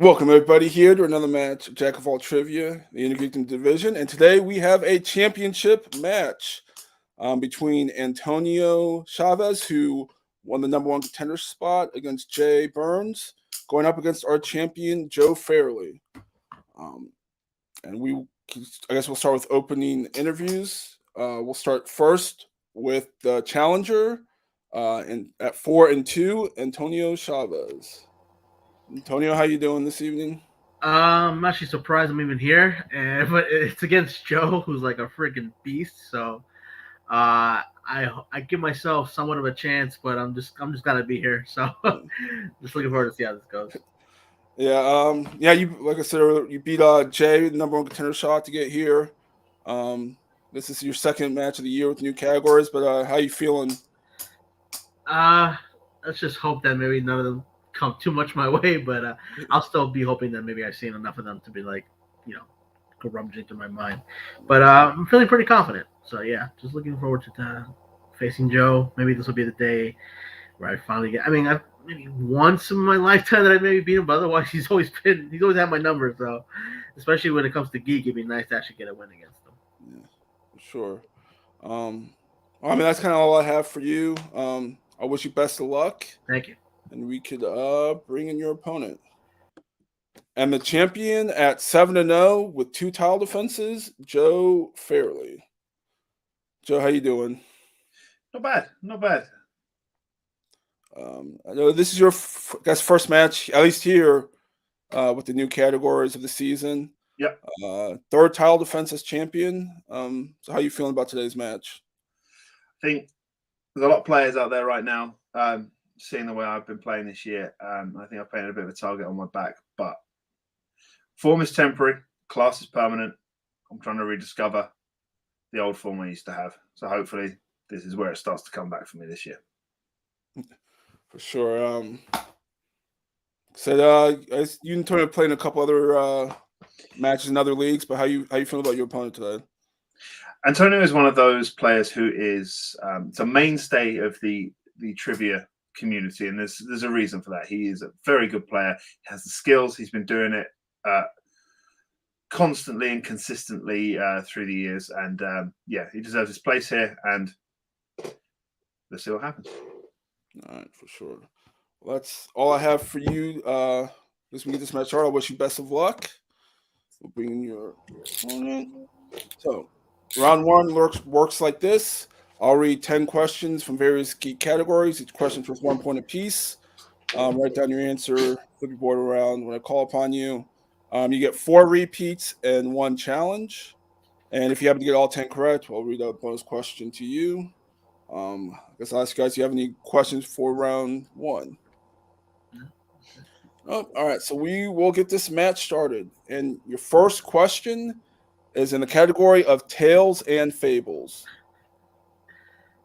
Welcome everybody here to another match of Jack of All Trivia, the Integrated Division, and today we have a championship match between Antonio Chavez, who won the number one contender spot, against Jay Burns, going up against our champion Joe Farrelly. And I guess we'll start with opening interviews. We'll start first with the challenger, at 4-2, Antonio Chavez. Antonio, how you doing this evening? I'm actually surprised I'm even here, but it's against Joe, who's like a freaking beast. So I give myself somewhat of a chance, but I'm just gotta be here. So just looking forward to see how this goes. Yeah. You, like I said earlier, you beat Jay, the number one contender shot, to get here. Um, this is your second match of the year with new categories, but how you feeling? Uh let's just hope that maybe none of them come too much my way, but I'll still be hoping that maybe I've seen enough of them to be like, you know, go rummaging through my mind. But I'm feeling pretty confident. So yeah, just looking forward to facing Joe. Maybe this will be the day where I finally get. I mean, I've maybe once in my lifetime that I maybe beat him, but otherwise he's always had my number. So, especially when it comes to geek, it'd be nice to actually get a win against him. Yeah, for sure. Um, I mean, that's kind of all I have for you. I wish you best of luck, Thank you. and we could bring in your opponent. And the champion at 7-0 with two tile defenses, Joe Farrelly. Joe, how you doing? Not bad, not bad. I know this is your first match, at least here, with the new categories of the season. Yep. Third tile defense as champion. So how you feeling about today's match? I think there's a lot of players out there right now. Seeing the way I've been playing this year, I think I've painted a bit of a target on my back. But form is temporary, class is permanent. I'm trying to rediscover the old form I used to have. So hopefully this is where it starts to come back for me this year. For sure. You and Tony are playing a couple other matches in other leagues, but how you feel about your opponent today? Antonio is one of those players who is it's a mainstay of the trivia community, and there's a reason for that. He is a very good player. He has the skills. He's been doing it constantly and consistently through the years, and he deserves his place here. And let's see what happens. All right, for sure. Well, that's all I have for you. As we get this match started, I wish you best of luck. We'll bring in your opponent. So, round one works like this. I'll read 10 questions from various key categories. Each question's worth 1 point apiece. Write down your answer, flip your board around. When I call upon you, you get 4 repeats and 1 challenge. And if you happen to get all 10 correct, we'll read a bonus question to you. I guess I'll ask you guys, do you have any questions for round one? Oh, all right, so we will get this match started. And your first question is in the category of tales and fables.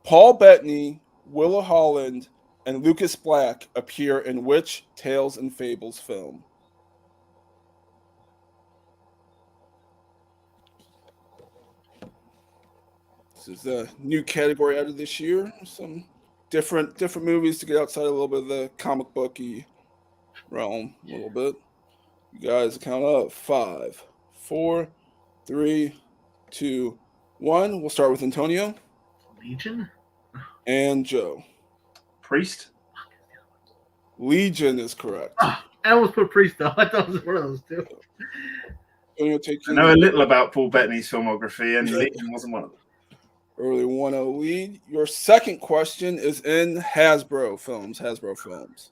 Paul Bettany, Willa Holland, and Lucas Black appear in which Tales and Fables film? This is a new category out of this year. Some different movies to get outside a little bit of the comic booky realm a little bit. You guys count up 5, 4, 3, 2, 1. We'll start with Antonio. Legion and Joe. Priest. Legion is correct. I almost put Priest though. I thought it was one of those two. I know a little about Paul Bettany's filmography, and Legion wasn't one of them. Early 1-0 lead. Your second question is in Hasbro films.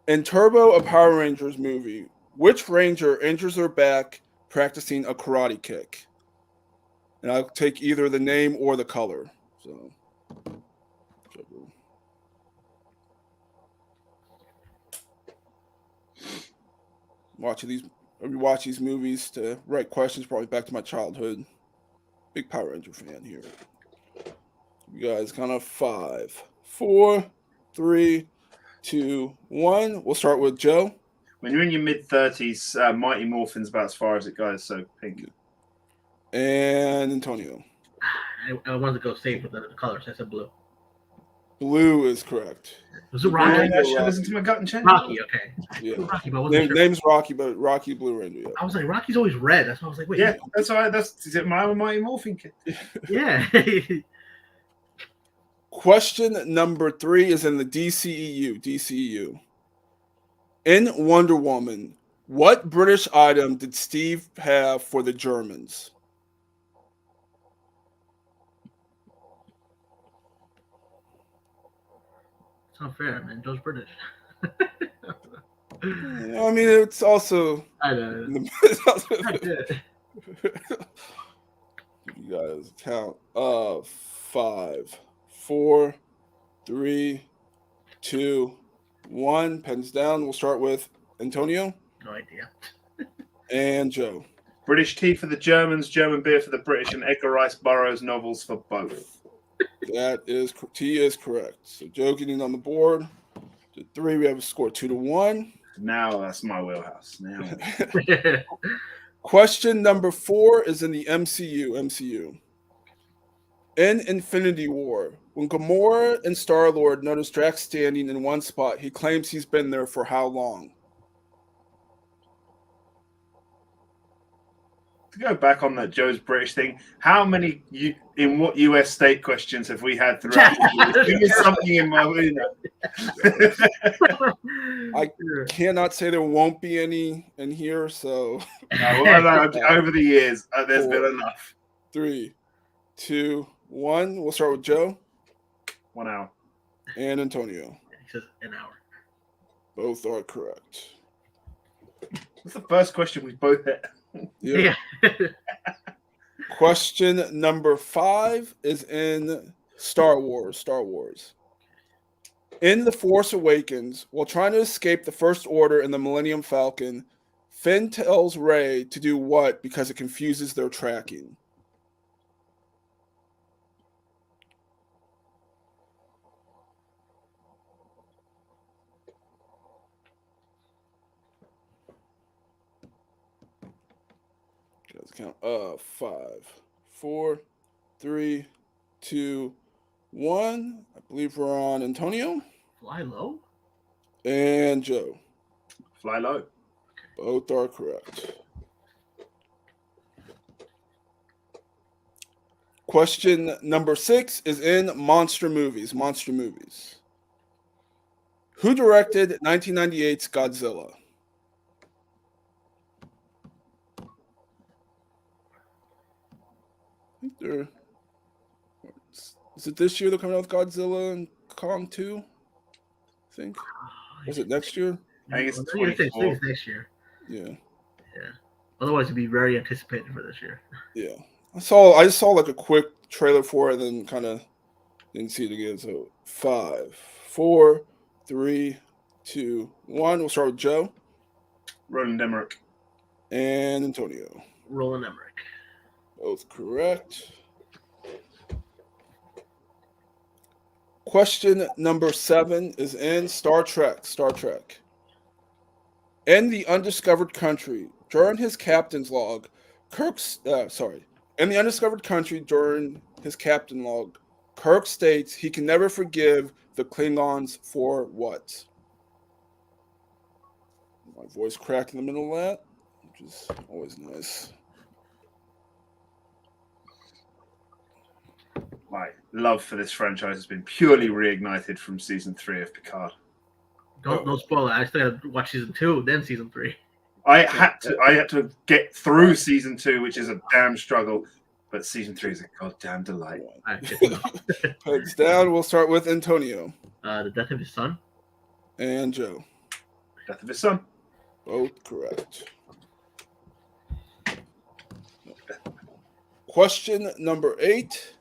In Turbo, a Power Rangers movie, which Ranger injures their back practicing a karate kick? And I'll take either the name or the color. So, watch these movies to write questions probably back to my childhood. Big Power Ranger fan here. You guys kind of 5, 4, 3, 2, 1. We'll start with Joe. When you're in your mid-30s, Mighty Morphin's about as far as it goes, so pink. And Antonio. I wanted to go safe with the colors. I said blue. Blue is correct. Was it Blue Rocky? Ranger, I should listen to my gut and change. Rocky, okay. Yeah. Rocky, but I wasn't sure. Name's Rocky, but Rocky Blue Ranger. Yeah. I was like, Rocky's always red. That's why I was like, wait. Yeah, that's all right. That's is it my Mighty Morphin Kid? Yeah. Question number 3 is in the DCEU. In Wonder Woman, what British item did Steve have for the Germans? It's not fair, man. Joe's British. I mean, it's also. I know. You guys count. 5, 4, 3, 2, 1. Pens down. We'll start with Antonio. No idea. And Joe. British tea for the Germans, German beer for the British, and Edgar Rice Burroughs novels for both. That is T is correct. So Joe getting on the board. To 3, we have a score 2-1. Now that's my wheelhouse. Now. Question number 4 is in the MCU. In Infinity War, when Gamora and Star-Lord notice Drax standing in one spot, he claims he's been there for how long? To go back on that Joe's British thing, how many in what US state questions have we had throughout the years? Give me something in my window. I cannot say there won't be any in here, so over the years, there's been enough. 3, 2, 1. We'll start with Joe. 1 hour. And Antonio. He says an hour. Both are correct. That's the first question we both hit. Yep. Yeah. Question number 5 is in Star Wars. In The Force Awakens, while trying to escape the First Order in the Millennium Falcon, Finn tells Rey to do what because it confuses their tracking? Let's count. 5, 4, 3, 2, 1. I believe we're on Antonio. Fly low? And Joe. Fly low. Both are correct. Question number 6 is in monster movies. Who directed 1998's Godzilla? Is it this year they're coming out with Godzilla and Kong 2? I think. Was it next year? I think it's I think it's next year. Yeah. Otherwise, it'd be very anticipated for this year. Yeah. I just saw like a quick trailer for it and then kind of didn't see it again. So 5, 4, 3, 2, 1. We'll start with Joe. Roland Emmerich. And Antonio. Roland Emmerich. Both correct. Question number 7 is in Star Trek. In The Undiscovered Country, during his captain's log, Kirk states he can never forgive the Klingons for what? My voice cracked in the middle of that, which is always nice. My love for this franchise has been purely reignited from season 3 of Picard. Don't spoil it. I still got to watch season 2, then season 3. I had to get through season 2, which is a damn struggle, but season 3 is a goddamn delight. Heads down. We'll start with Antonio. The death of his son. And Joe. Death of his son. Both correct. Question number 8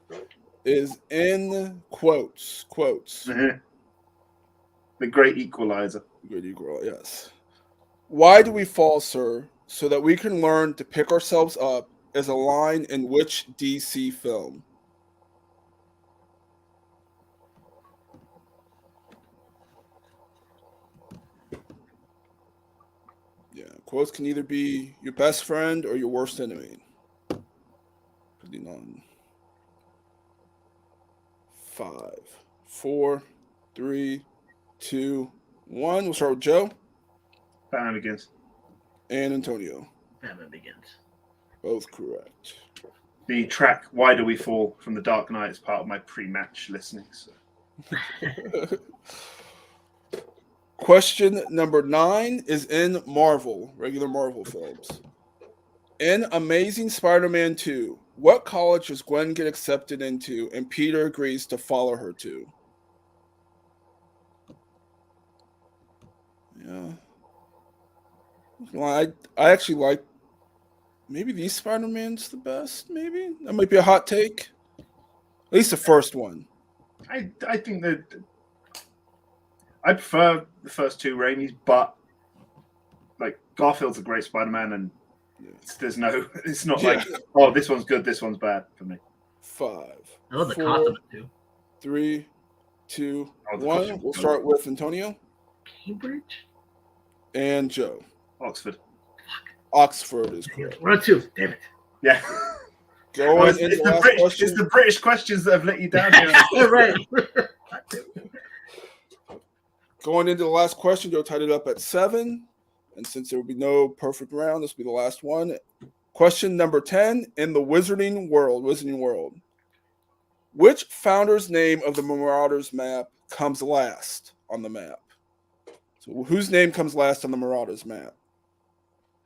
is in quotes. Mm-hmm. The great equalizer. Good equal, yes. Why do we fall, sir? So that we can learn to pick ourselves up is a line in which DC film? Yeah, quotes can either be your best friend or your worst enemy. Putting on 5, 4, 3, 2, 1. We'll start with Joe Batman Begins. and Antonio. Batman Begins. Both correct. The track "Why Do We Fall" from The Dark Knight is part of my pre-match listening. So. Question number 9 is in Marvel, regular Marvel films. In Amazing Spider-Man 2, what college does Gwen get accepted into and Peter agrees to follow her to? Yeah. Well, I actually like maybe these Spider-Man's the best, maybe? That might be a hot take. At least the first one. I think that I prefer the first two Raimis, but like Garfield's a great Spider-Man, and it's not like, oh, this one's good, this one's bad for me. 5, I love the 4, costume too. 3, 2, Oh, the 1. costume's We'll good. start with Antonio Cambridge? and Joe. Oxford. Oxford is correct. 1 or 2. Damn it. Yeah. Going It's into the last question. It's the British questions that have let you down here. Right. Going into the last question, Joe tied it up at 7. And since there will be no perfect round, this will be the last one. Question number 10 in the Wizarding World. Which founder's name of the Marauders map comes last on the map? So whose name comes last on the Marauders map?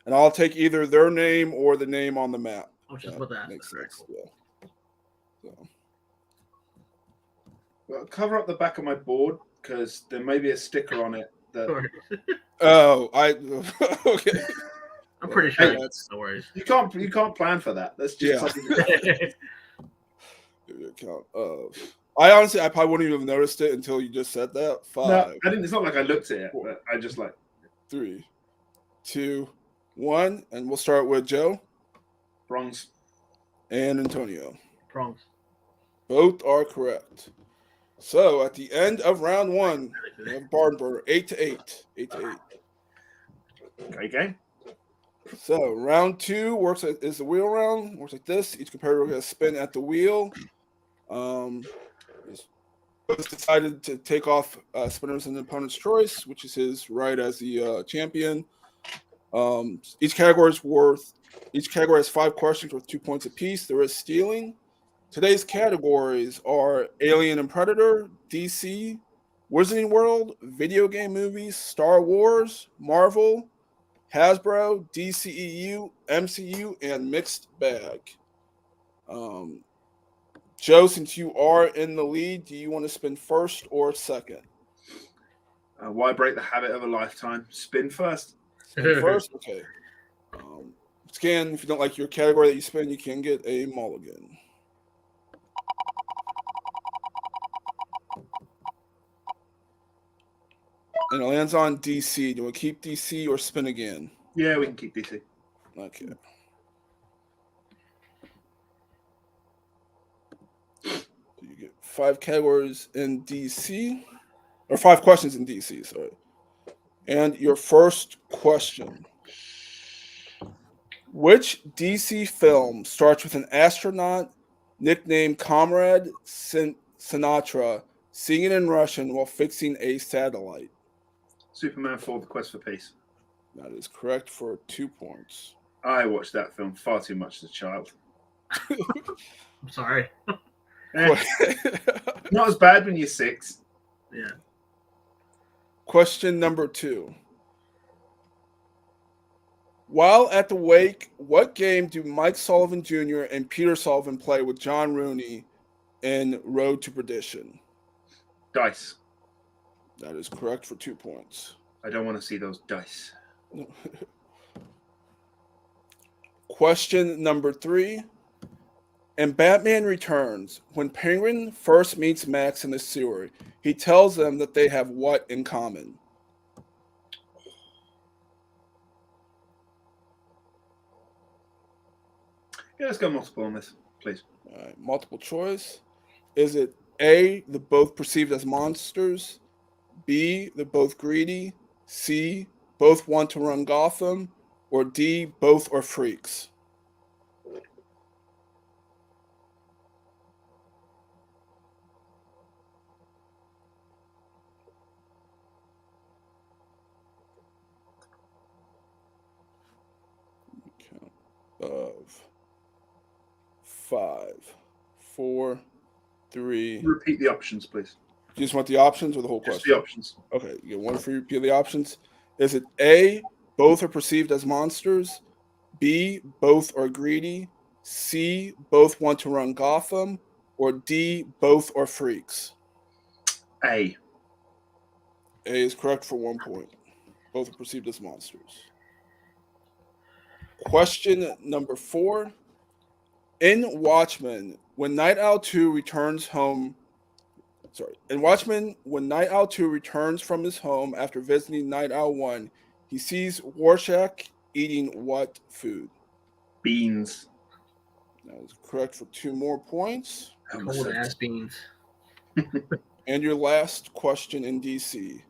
And I'll take either their name or the name on the map. I was just about to ask. Makes That. sense. Yeah. So. Well, cover up the back of my board because there may be a sticker on it that Oh, okay. I'm pretty sure. Hey, That's no worries. you can't plan for that. That's just something. I honestly, I probably wouldn't even have noticed it until you just said that. 5. No, I didn't. It's not like I looked at it, but I just like 3, 2, 1, and we'll start with Joe bronze. and Antonio. Bronze. Both are correct. So at the end of round 1, we have barn burner 8-8. 8-8. Great game. So round 2 is the wheel round. Works like this. Each competitor will get a spin at the wheel. Decided to take off spinners in the opponent's choice, which is his right as the champion. Each category has 5 questions worth 2 points apiece. There is stealing. Today's categories are Alien and Predator, DC, Wizarding World, video game movies, Star Wars, Marvel, Hasbro, DCEU, MCU, and mixed bag. Joe, since you are in the lead, do you want to spin first or second? Why break the habit of a lifetime? Spin first. Spin first? Okay. If you don't like your category that you spin, you can get a mulligan. And it lands on DC. Do you want to keep DC or spin again? Yeah, we can keep DC. Okay. You get 5 categories in DC, or 5 questions in DC, sorry. And your first question. Which DC film starts with an astronaut nicknamed Comrade Sinatra singing in Russian while fixing a satellite? Superman 4: The Quest for Peace. That is correct for 2 points. I watched that film far too much as a child. I'm sorry. Not as bad when you're 6. Yeah. Question number 2. While at the wake, what game do Mike Sullivan Jr. and Peter Sullivan play with John Rooney in Road to Perdition? Dice. That is correct for 2 points. I don't want to see those dice. Question number 3. In Batman Returns, when Penguin first meets Max in the sewer, he tells them that they have what in common? Yeah, let's go multiple on this, please. All right, multiple choice. Is it A, they're both perceived as monsters, B, they're both greedy, C, both want to run Gotham, or D, both are freaks? 5, 4, 3. Repeat the options, please. Do you just want the options or the whole Just question? the options. Okay, you get one for repeat the options. Is it A, both are perceived as monsters? B, both are greedy? C, both want to run Gotham? Or D, both are freaks? A. A is correct for 1 point. Both are perceived as monsters. Question number 4. In Watchmen, when Night Owl 2 returns home, in Watchmen, when Night Owl 2 returns from his home after visiting Night Owl 1, he sees Rorschach eating what food? Beans. That is correct for 2 more points. Cold ass beans. And your last question in DC.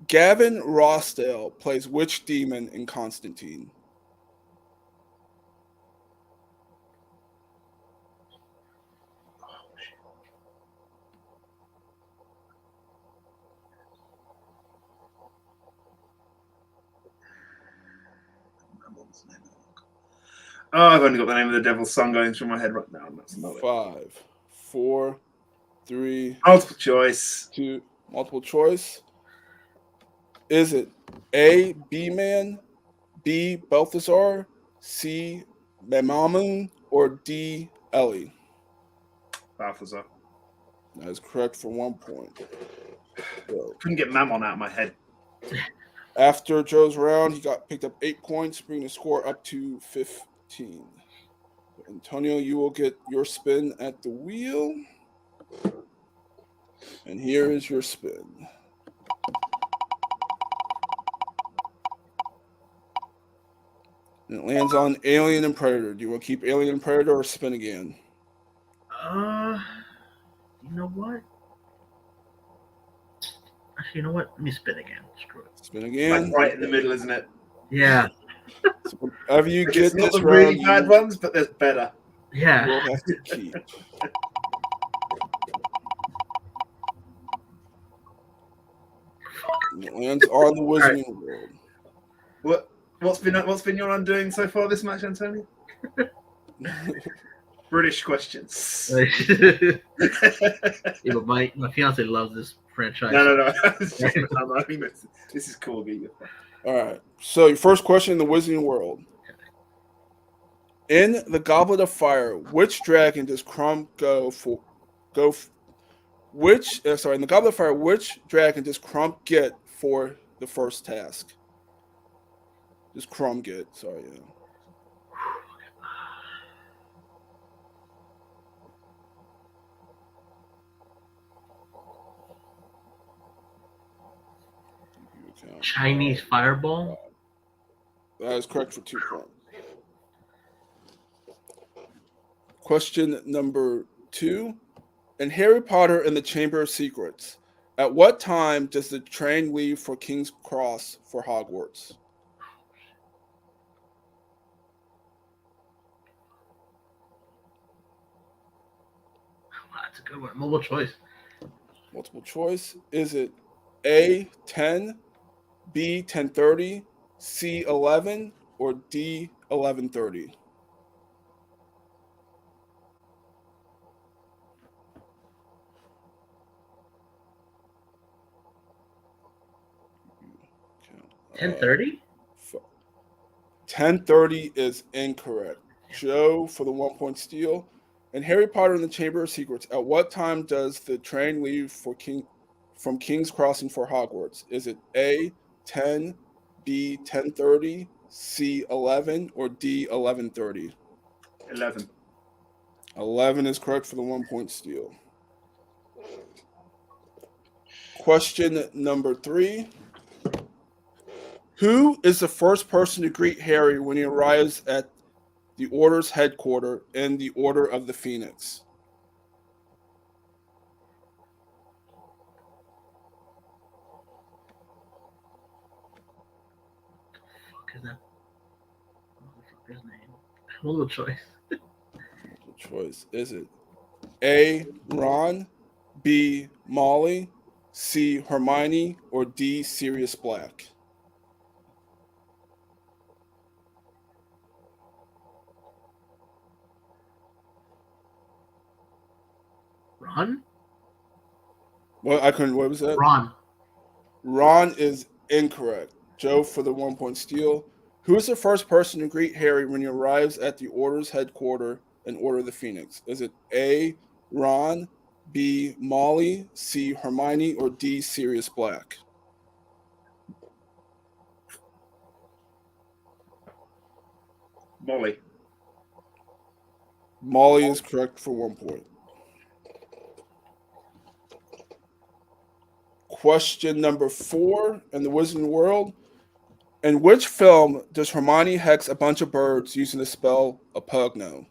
Gavin Rossdale plays which demon in Constantine? Oh, I've only got the name of the devil's son going through my head right now. That's not it. 5, 4, 3, Multiple choice. 2. Multiple choice. Is it A, B-Man, B, Balthazar, C, Mamamun, or D, Ellie? Balthazar. That is correct for 1 point. So, Couldn't get Mammon out of my head. after Joe's round, he picked up 8 points, bringing the score up to 15. Antonio, you will get your spin at the wheel. And here is your spin. And it lands on Alien and Predator. Do you want to keep Alien and Predator or spin again? You know what? Actually, you know what? Let me spin again. Screw it. Spin again. Like right in the middle, isn't it? Yeah. So whenever you Like, get it's not this the really round, bad ones, but there's better. Yeah. you will have to keep. And it lands on the Wizarding World. What's been your undoing so far this match, Antonio? British questions. Yeah, but my fiance loves this franchise. No. This is cool. All right. So your first question in the Wizarding World. In the Goblet of Fire, which dragon does Crumb in the Goblet of Fire, which dragon does Crumb get for the first task? Does Crumb get? Sorry, yeah. Chinese fireball? That is correct for 2 points. Question number 2. In Harry Potter and the Chamber of Secrets, at what time does the train leave for King's Cross for Hogwarts? That's a good one. Multiple choice. Multiple choice. Is it A, 10, B, 10:30, C, 11, or D, 11:30? Okay. 10:30? 10:30 is incorrect. Joe for the 1 point steal. In Harry Potter and the Chamber of Secrets, at what time does the train leave from King's Crossing for Hogwarts? Is it A, 10, B, 10:30, C, 11, or D, 11:30? 11. 11 is correct for the 1 point steal. Question number 3. Who is the first person to greet Harry when he arrives at the Order's headquarters in the Order of the Phoenix? Fuck is that? Motherfucker's name. Multiple choice. Multiple choice. Is it A, Ron, B, Molly, C, Hermione, or D, Sirius Black? Ron? What I couldn't. What was that? Ron. Ron is incorrect. Joe for the 1 point steal. Who is the first person to greet Harry when he arrives at the Order's headquarters and Order the Phoenix? Is it A. Ron, B. Molly, C. Hermione, or D. Sirius Black? Molly. Molly is correct for 1 point. Question number 4 in the Wizarding World. In which film does Hermione hex a bunch of birds using the spell Apugno?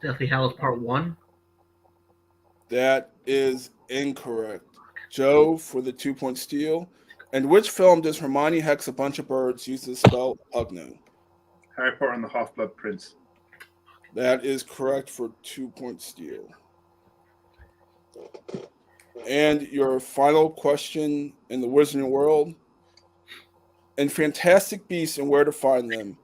Deathly Hallows Part 1. That is incorrect. Joe for the 2 point steal. In which film does Hermione hex a bunch of birds using the spell Apugno? Harry Potter and the Half-Blood Prince. That is correct for 2 point steal. And your final question in the Wizarding World. In Fantastic Beasts and Where to Find Them,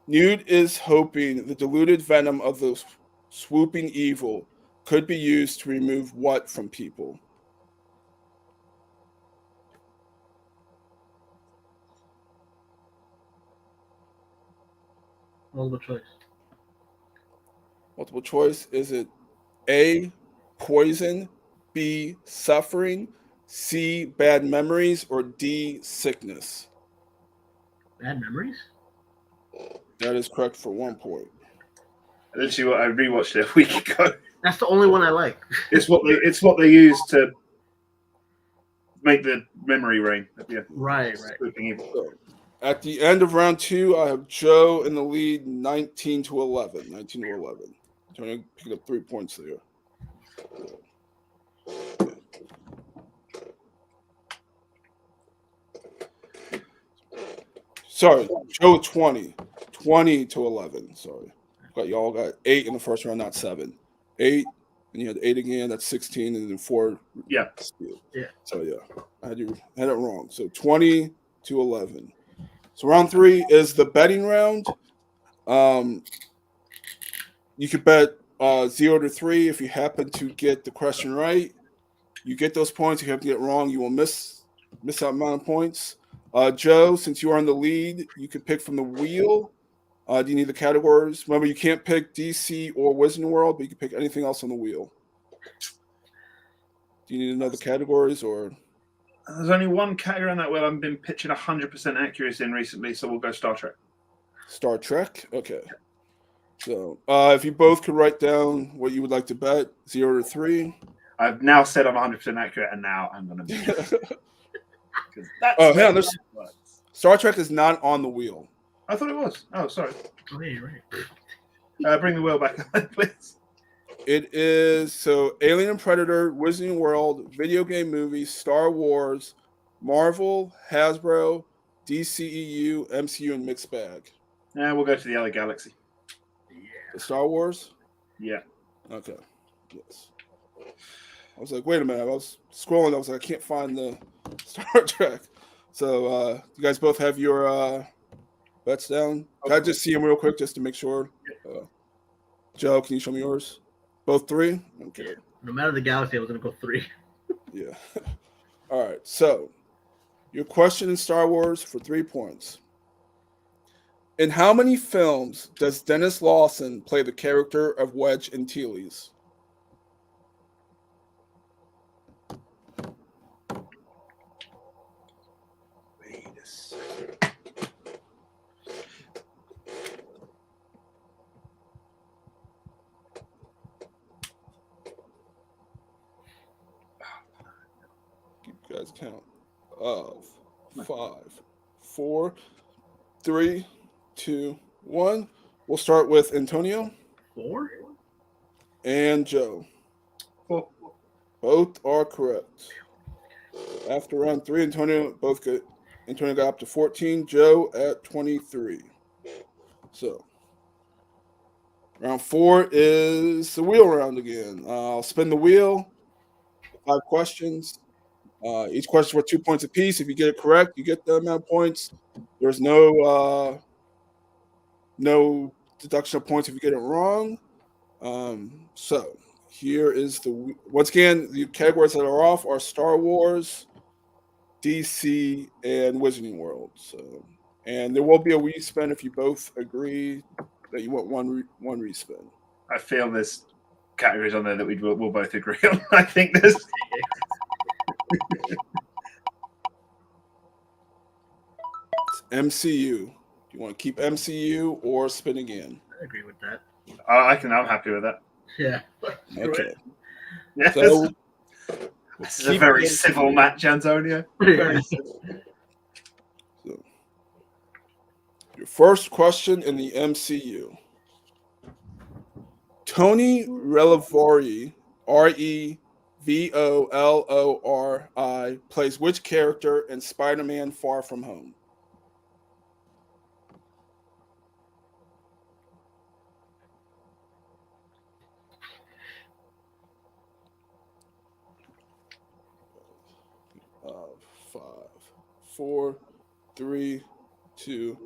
Newt is hoping the diluted venom of the swooping evil could be used to remove what from people? Multiple choice. Multiple choice. Is it A, poison, B, suffering, C, bad memories, or D, sickness? Bad memories? That is correct for 1 point. Literally, what I rewatched it a week ago. That's the only one I like. It's what they use to make the memory rain. Yeah. Right. So, at the end of round 2, I have Joe in the lead 19 to 11. 19 to 11. Trying to pick up 3 points there. Sorry, Joe 20. 20 to 11. Sorry. Y'all got 8 in the first round, not 7. 8, and you had 8 again, that's 16, and then 4. Yeah. So, yeah, I had it wrong. So, 20 to 11. So, round 3 is the betting round. You could bet 0 to 3 if you happen to get the question right. You get those points. If you have to get it wrong, you will miss that amount of points. Joe, since you are in the lead, you can pick from the wheel. Do you need the categories? Remember, you can't pick DC or Wizarding World, but you can pick anything else on the wheel. Do you need another categories or? There's only one category on that wheel I've been pitching 100% accuracy in recently, so we'll go Star Trek. Star Trek? Okay. So if you both could write down what you would like to bet, 0 to 3. I've now said I'm 100% accurate, and now I'm going to be. Hang on. Star Trek is not on the wheel. I thought it was. Oh, sorry. Oh, yeah, you're right. Bring the wheel back on, please. It is so Alien and Predator, Wizarding World, video game movies, Star Wars, Marvel, Hasbro, DCEU, MCU, and mixed bag. Yeah, we'll go to the other galaxy. The Star Wars? Yeah. Okay. Yes. I was like, wait a minute. I was scrolling. I was like, I can't find the Star Trek. So you guys both have your bets down? Can I just see them real quick just to make sure? Joe, can you show me yours? Both 3? Okay. No matter the galaxy, I was going to go 3. Yeah. All right. So your question in Star Wars for 3 points. In how many films does Dennis Lawson play the character of Wedge Antilles? Wait a second. Keep you guys count. 5, 4, 3, 2, 1. We'll start with Antonio. 4? And Joe. 4. Both are correct. After round 3, Antonio got up to 14. Joe at 23. So Round 4 is the wheel round again. I'll spin the wheel. 5 questions. Each question worth 2 points apiece. If you get it correct, you get the amount of points. There's no deduction of points if you get it wrong. So here is once again, the categories that are off are Star Wars, DC, and Wizarding World. So, and there will be a respin if you both agree that you want one respin. I feel there's categories on there that we'll both agree on. I think there's. It's MCU. Do you want to keep MCU or spin again? I agree with that. I'm happy with that. Yeah. Okay. Yes. So this is a very civil match, Antonio. Yeah. So, your first question in the MCU. Tony Relevori, Revolori, plays which character in Spider-Man Far From Home? Five, four, three, two,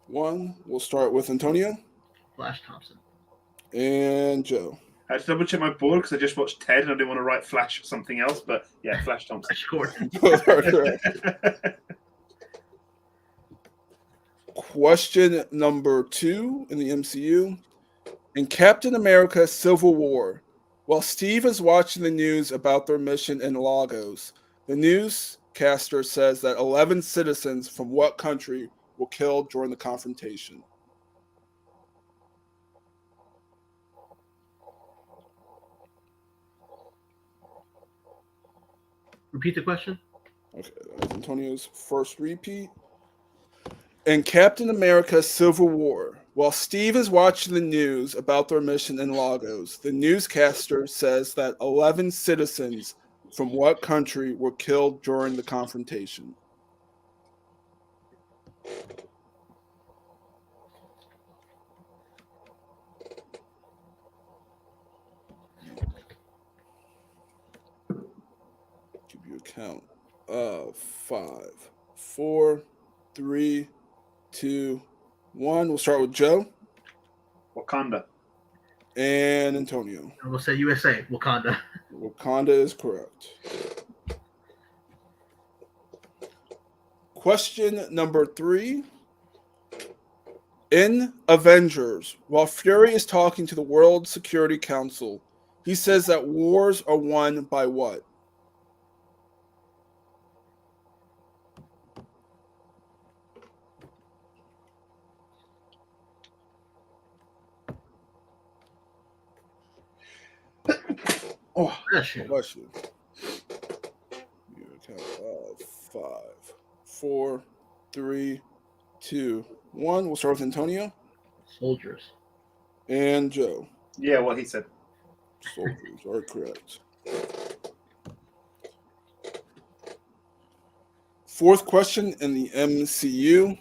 one. We'll start with Antonio. Flash Thompson. And Joe. I had to double check my board because I just watched Ted and I didn't want to write Flash or something else, but yeah, Flash Thompson. Flash Gordon. Both are correct. Question number 2 in the MCU. In Captain America Civil War, while Steve is watching the news about their mission in Lagos, the newscaster says that 11 citizens from what country were killed during the confrontation? Repeat the question. Okay, that's Antonio's first repeat. In Captain America Civil War, while Steve is watching the news about their mission in Lagos, the newscaster says that 11 citizens from what country were killed during the confrontation? Give you a count. 5, 4, 3, 2, 1. We'll start with Joe. Wakanda. And Antonio. And we'll say USA. Wakanda. Wakanda is correct. Question number 3. In Avengers, while Fury is talking to the World Security Council, he says that wars are won by what? Oh, Bless you. bless you. You count 5, 4, 3, 2, 1. We'll start with Antonio. Soldiers. And Joe. Yeah, what he said. Soldiers are correct. Fourth question in the MCU.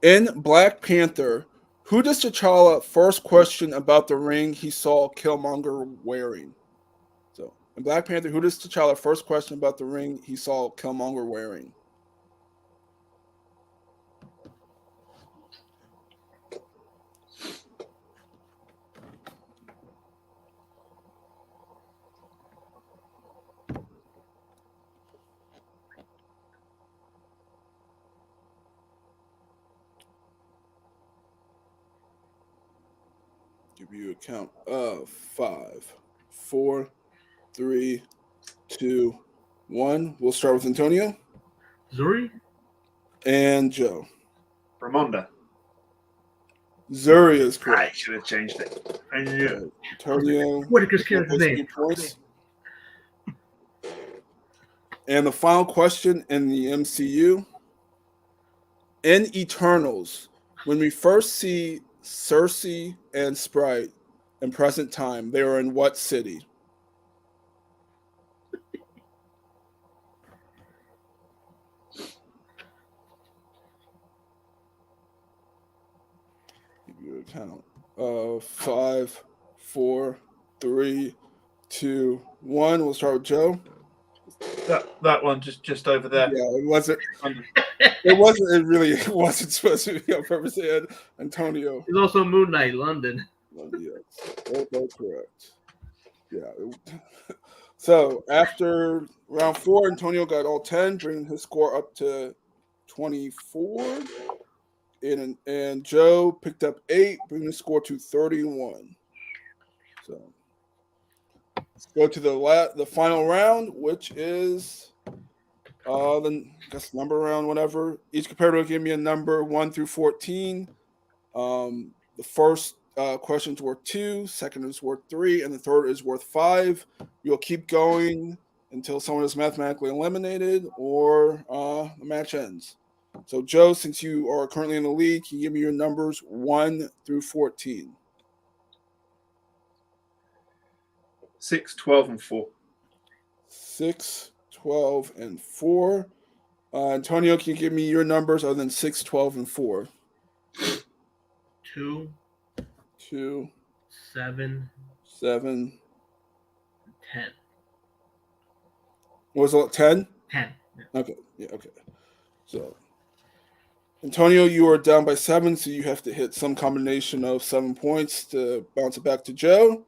In Black Panther, who does T'Challa first question about the ring he saw Killmonger wearing? So, in Black Panther, who does T'Challa first question about the ring he saw Killmonger wearing? Give you a count of 5, 4, 3, 2, 1. We'll start with Antonio. Zuri. And Joe. Ramonda. Zuri is I correct. should have changed it. I knew it. Antonio. Whitaker's character's name. Points. And the final question in the MCU. In Eternals, when we first see Cersei and Sprite in present time, they are in what city? Give you a count. 5, 4, 3, 2, 1. We'll start with Joe. That one just over there. Yeah, it wasn't. It wasn't. It really wasn't supposed to be on purpose. They had Antonio. It's also Moon Knight, London. Yes, both correct. Yeah. So after round 4, Antonio got all 10, bringing his score up to 24. And Joe picked up 8, bringing the score to 31. So let's go to the final round, which is number round, whatever. Each competitor will give me a number 1 through 14. The first question is worth 2, second is worth 3, and the third is worth 5. You'll keep going until someone is mathematically eliminated or the match ends. So, Joe, since you are currently in the lead, can you give me your numbers 1 through 14? 6, 12, and 4. 6, 12, and 4. Antonio, can you give me your numbers other than 6, 12, and 4? 2, 2, 7, 7. 10. What was it? 10? 10. Yeah. Okay. Yeah, okay. So, Antonio, you are down by 7, so you have to hit some combination of 7 points to bounce it back to Joe.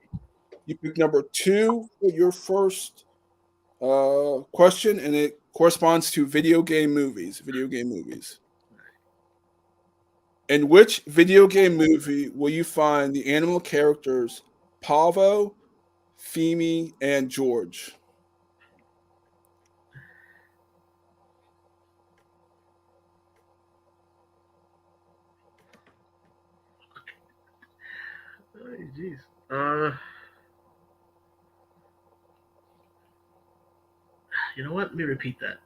You pick number 2 for your first question, and it corresponds to video game movies. Video game movies. In which video game movie will you find the animal characters Pavo, Femi, and George? Oh, jeez. You know what? Let me repeat that.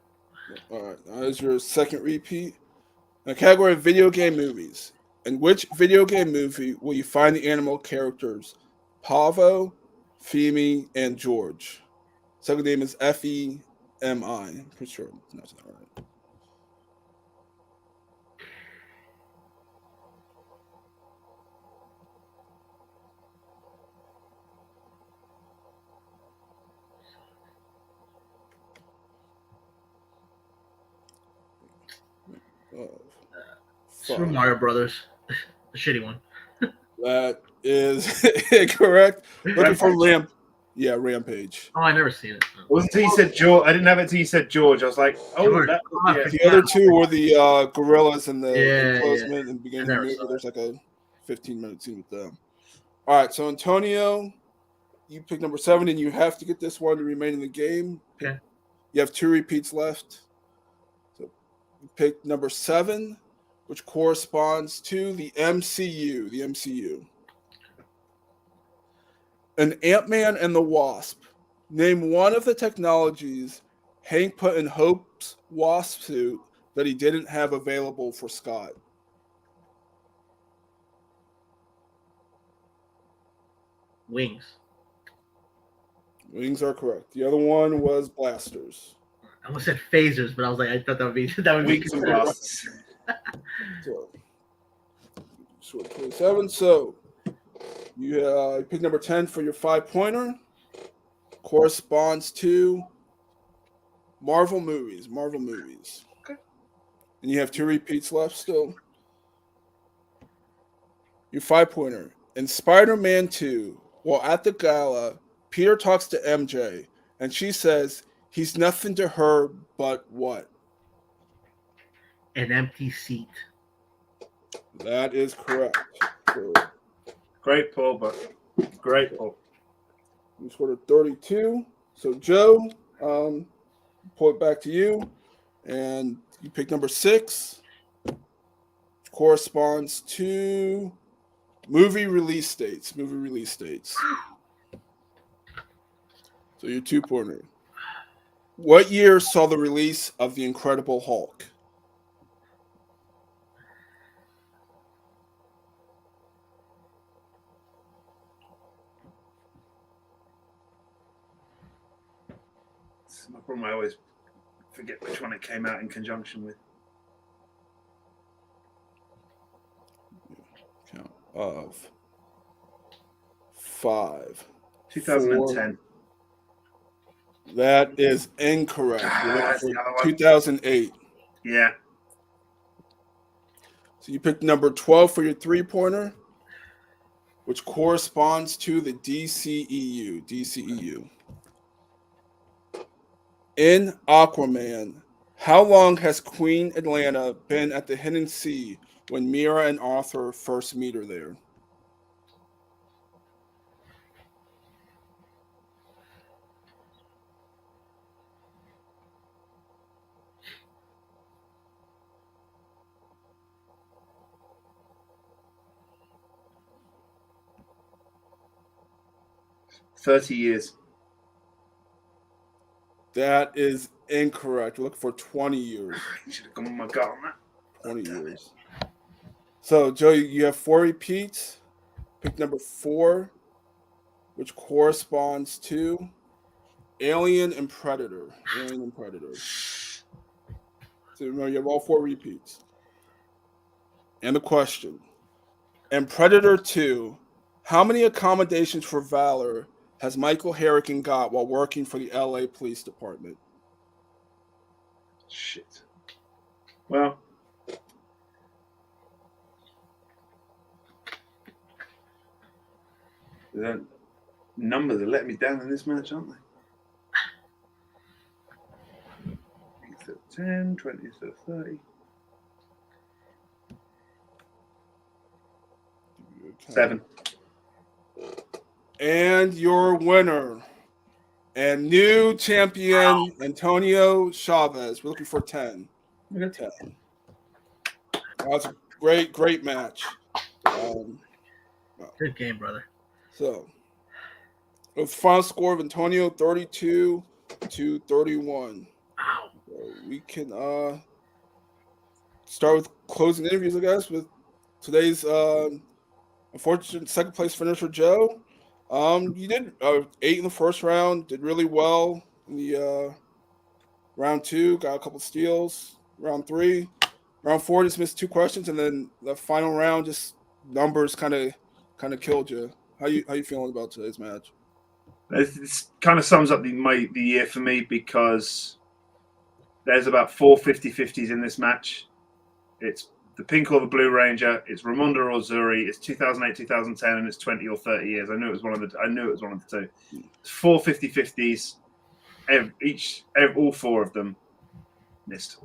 All right, that is your second repeat. In the category of video game movies, in which video game movie will you find the animal characters Pavo, Femi, and George? Second name is Femi. I'm pretty sure that's not right. Super Mario Brothers, the shitty one. That is incorrect. Looking for Rampage. Oh, I never seen it. It wasn't until you said George. I didn't have it until you said George. I was like, oh, George. that. Yeah. The other two were the gorillas in the Yeah, enclosement in the beginning of the never movie. saw There's like a 15-minute scene with them. All right, so Antonio, you pick number 7, and you have to get this one to remain in the game. Okay. You have 2 repeats left. So you pick number 7, which corresponds to the MCU. The MCU. An Ant-Man and the Wasp. Name one of the technologies Hank put in Hope's wasp suit that he didn't have available for Scott. Wings. Wings are correct. The other one was blasters. I almost said phasers, but I was like, I thought that would be Wings and blasts. So, 27. So, you pick number 10 for your 5-pointer. Corresponds to Marvel movies. Marvel movies. Okay. And you have 2 repeats left still. Your 5-pointer. In Spider-Man 2, while at the gala, Peter talks to MJ, and she says he's nothing to her but what? An empty seat. That is correct. So, Great pull, but great pull. you scored a 32. So, Joe, pull it back to you, and you pick number 6, which corresponds to movie release dates. Movie release dates. So, your 2-pointer. What year saw the release of The Incredible Hulk? It's my problem. I always forget which one it came out in conjunction with. Count of 5, 2010. 4. That is incorrect. You're looking That's for the other one. 2008. Yeah. So you picked number 12 for your three-pointer, which corresponds to the DCEU. DCEU. In Aquaman, how long has Queen Atlanta been at the Hidden Sea when Mira and Arthur first meet her there? $30 years. That is incorrect. We're looking for 20 years. Should have gone with my gut on that. 20 years. So, Joe, you have 4 repeats. Pick number 4, which corresponds to Alien and Predator. Alien and Predator. So remember, you have all 4 repeats. And the question. In Predator 2, how many accommodations for Valor has Michael Harrigan got while working for the LA Police Department? Shit. Well, the numbers are letting me down in this match, aren't they? 10, 20, 30. 7. And your winner and new champion, Antonio Chavez. We're looking for 10. 10. That's a great match. Good game, brother. So, the final score of Antonio 32-31. Wow. So we can start with closing interviews, I guess, with today's unfortunate second place finisher, Joe. You did 8 in the first round, did really well in the round 2, got a couple steals. Round 3, round 4 just missed 2 questions, and then the final round just numbers kind of killed you. How you feeling about today's match? This kind of sums up the year for me because there's about 4 50-50s in this match. It's the Pink or the Blue Ranger. It's Ramonda or Zuri. It's 2008, 2010, and it's 20 or 30 years. I knew it was one of the 2. It's 4 50-50s. All 4 of them missed.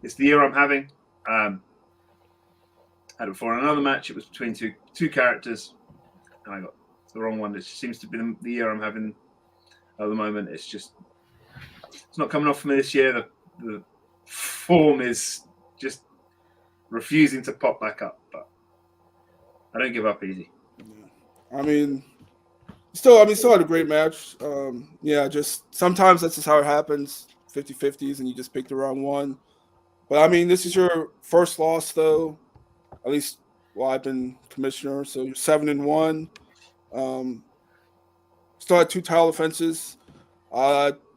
It's the year I'm having. Had it before in another match. It was between two characters, and I got the wrong one. It seems to be the year I'm having at the moment. It's not coming off for me this year. The form is just refusing to pop back up, but I don't give up easy. I mean, still had a great match. Just sometimes that's just how it happens, 50-50s, and you just pick the wrong one. But I mean, this is your first loss, though. At least while I've been commissioner, so you're 7-1. Still had 2 title defenses.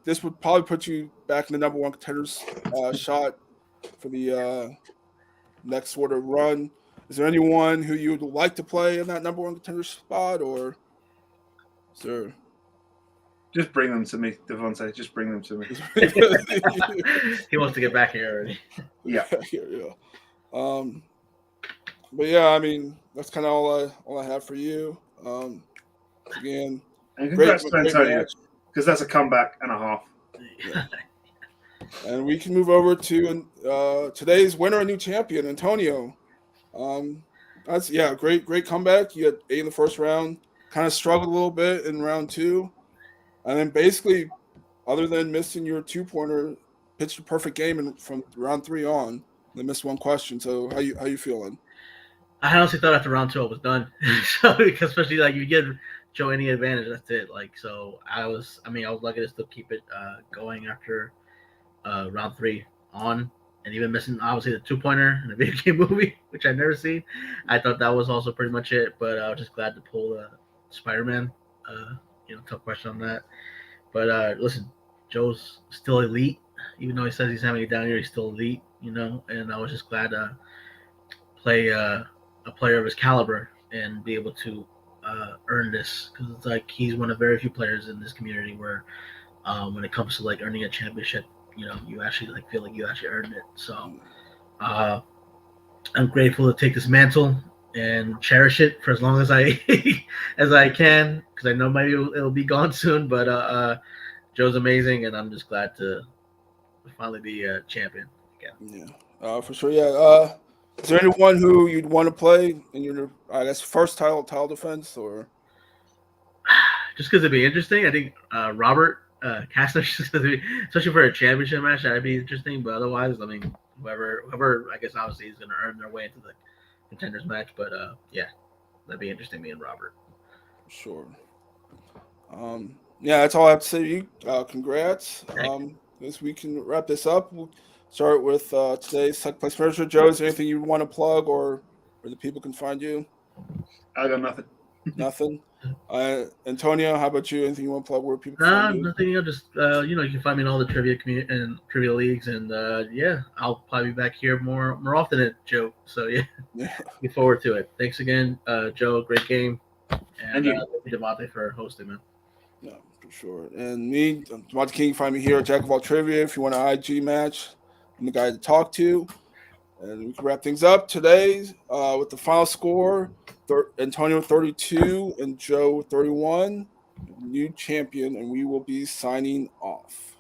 This would probably put you back in the number 1 contenders shot for the next sort of run. Is there anyone who you would like to play in that number 1 contender spot, or is there? Just bring them to me, Devontae. Just bring them to me. He wants to get back here already. Yeah. But yeah, I mean, that's kind of all I have for you. Again, and congrats to Antonio, because that's a comeback and a half. Yeah. And we can move over to today's winner and new champion, Antonio. That's great comeback. You had 8 in the first round, kind of struggled a little bit in round 2, and then basically, other than missing your 2-pointer, pitched a perfect game from round 3 on. They missed 1 question. So how you feeling? I honestly thought after round 2 I was done. So because especially like you give Joe any advantage, that's it. Like so, I was lucky to still keep it going after round 3 on, and even missing obviously the 2-pointer in a video game movie, which I've never seen. I thought that was also pretty much it. But I was just glad to pull the Spider-Man. Tough question on that. But listen, Joe's still elite, even though he says he's having it down here. He's still elite, And I was just glad to play a player of his caliber and be able to earn this, because it's like he's one of very few players in this community where when it comes to like earning a championship, you actually like feel like you actually earned it. So uh, I'm grateful to take this mantle and cherish it for as long as I as I can, because I know maybe it'll be gone soon. But Joe's amazing, and I'm just glad to finally be a champion again. Yeah, for sure. Yeah. Is there anyone who you'd want to play in your, I guess, first title defense, or? Just because it'd be interesting, I think Robert Kastner, especially for a championship match, that'd be interesting. But otherwise, I mean, whoever, I guess obviously is going to earn their way into the contenders match. But yeah, that'd be interesting. Me and Robert. Sure. Yeah, that's all I have to say to you. Congrats. Guess we can wrap this up. We'll start with today's second place finisher. Joe, is there anything you want to plug, or where the people can find you? I got nothing. Nothing. Antonio, how about you? Anything you want to plug where people can find you? Nothing. Just you can find me in all the trivia community and trivia leagues, and yeah, I'll probably be back here more often at Joe. So yeah, look forward to it. Thanks again, Joe. Great game, and thank you, Devontae, for hosting, man. Yeah, for sure. And me, Devontae King. Find me here at Jack of All Trivia if you want an IG match. I'm the guy to talk to. And we can wrap things up today with the final score: Antonio 32 and Joe 31. New champion, and we will be signing off.